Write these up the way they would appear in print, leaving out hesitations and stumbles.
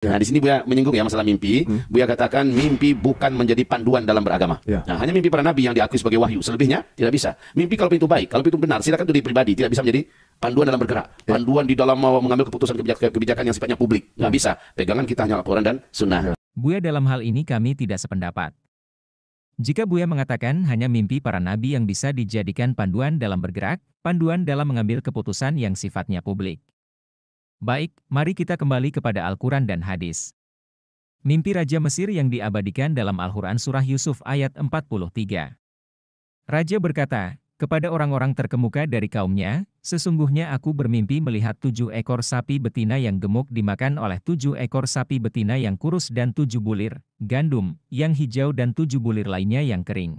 Nah, di sini Buya menyinggung ya masalah mimpi. Buya katakan mimpi bukan menjadi panduan dalam beragama. Nah, hanya mimpi para nabi yang diakui sebagai wahyu. Selebihnya tidak bisa. Mimpi kalau itu baik, kalau itu benar, silakan itu di pribadi. Tidak bisa menjadi panduan dalam bergerak. Panduan di dalam mengambil keputusan kebijakan yang sifatnya publik. Nggak bisa. Pegangan kita hanya Al-Quran dan Sunnah. Buya dalam hal ini kami tidak sependapat. Jika Buya mengatakan hanya mimpi para nabi yang bisa dijadikan panduan dalam bergerak, panduan dalam mengambil keputusan yang sifatnya publik. Baik, mari kita kembali kepada Al-Quran dan hadis. Mimpi Raja Mesir yang diabadikan dalam Al-Quran Surah Yusuf ayat 43. Raja berkata kepada orang-orang terkemuka dari kaumnya, sesungguhnya aku bermimpi melihat 7 ekor sapi betina yang gemuk dimakan oleh 7 ekor sapi betina yang kurus dan 7 bulir, gandum, yang hijau dan 7 bulir lainnya yang kering.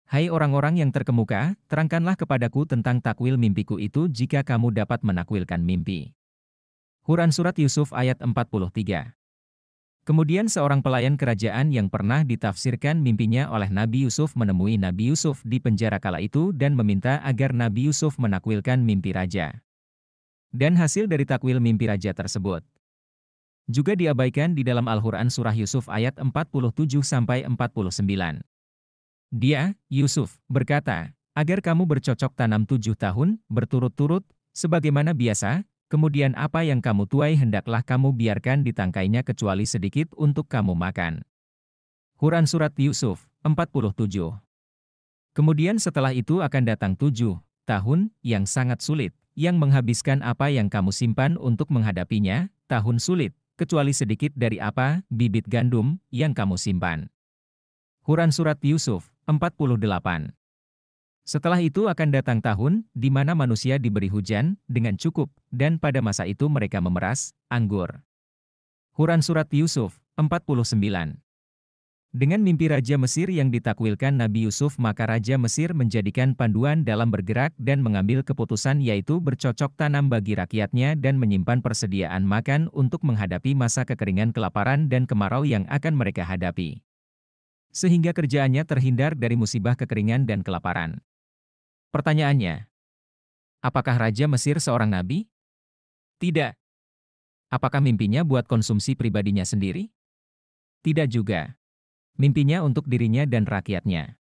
Hai orang-orang yang terkemuka, terangkanlah kepadaku tentang takwil mimpiku itu jika kamu dapat menakwilkan mimpi. Quran Surat Yusuf ayat 43. Kemudian seorang pelayan kerajaan yang pernah ditafsirkan mimpinya oleh Nabi Yusuf menemui Nabi Yusuf di penjara kala itu dan meminta agar Nabi Yusuf menakwilkan mimpi raja. Dan hasil dari takwil mimpi raja tersebut juga diabaikan di dalam Al-Quran Surah Yusuf ayat 47-49. Dia, Yusuf, berkata, agar kamu bercocok tanam 7 tahun, berturut-turut, sebagaimana biasa. Kemudian apa yang kamu tuai hendaklah kamu biarkan di tangkainya kecuali sedikit untuk kamu makan. Quran Surat Yusuf, 47. Kemudian setelah itu akan datang 7 tahun yang sangat sulit, yang menghabiskan apa yang kamu simpan untuk menghadapinya, tahun sulit, kecuali sedikit dari apa, bibit gandum, yang kamu simpan. Quran Surat Yusuf, 48. Setelah itu akan datang tahun, di mana manusia diberi hujan, dengan cukup, dan pada masa itu mereka memeras anggur. Quran Surat Yusuf, 49. Dengan mimpi Raja Mesir yang ditakwilkan Nabi Yusuf maka Raja Mesir menjadikan panduan dalam bergerak dan mengambil keputusan yaitu bercocok tanam bagi rakyatnya dan menyimpan persediaan makan untuk menghadapi masa kekeringan kelaparan dan kemarau yang akan mereka hadapi. Sehingga kerjaannya terhindar dari musibah kekeringan dan kelaparan. Pertanyaannya, apakah Raja Mesir seorang nabi? Tidak. Apakah mimpinya buat konsumsi pribadinya sendiri? Tidak juga. Mimpinya untuk dirinya dan rakyatnya.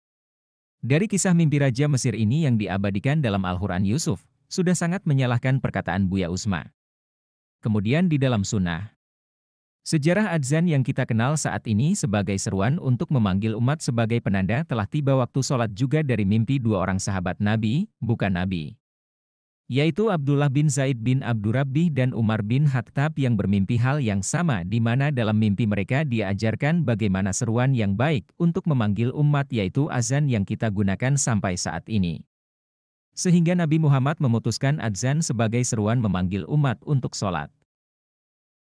Dari kisah mimpi Raja Mesir ini yang diabadikan dalam Al-Quran Yusuf, sudah sangat menyalahkan perkataan Buya Usma. Kemudian di dalam sunnah. Sejarah adzan yang kita kenal saat ini sebagai seruan untuk memanggil umat sebagai penanda telah tiba waktu sholat juga dari mimpi 2 orang sahabat Nabi, bukan Nabi. Yaitu Abdullah bin Zaid bin Abdurrabbih dan Umar bin Khattab yang bermimpi hal yang sama di mana dalam mimpi mereka diajarkan bagaimana seruan yang baik untuk memanggil umat yaitu azan yang kita gunakan sampai saat ini. Sehingga Nabi Muhammad memutuskan adzan sebagai seruan memanggil umat untuk sholat.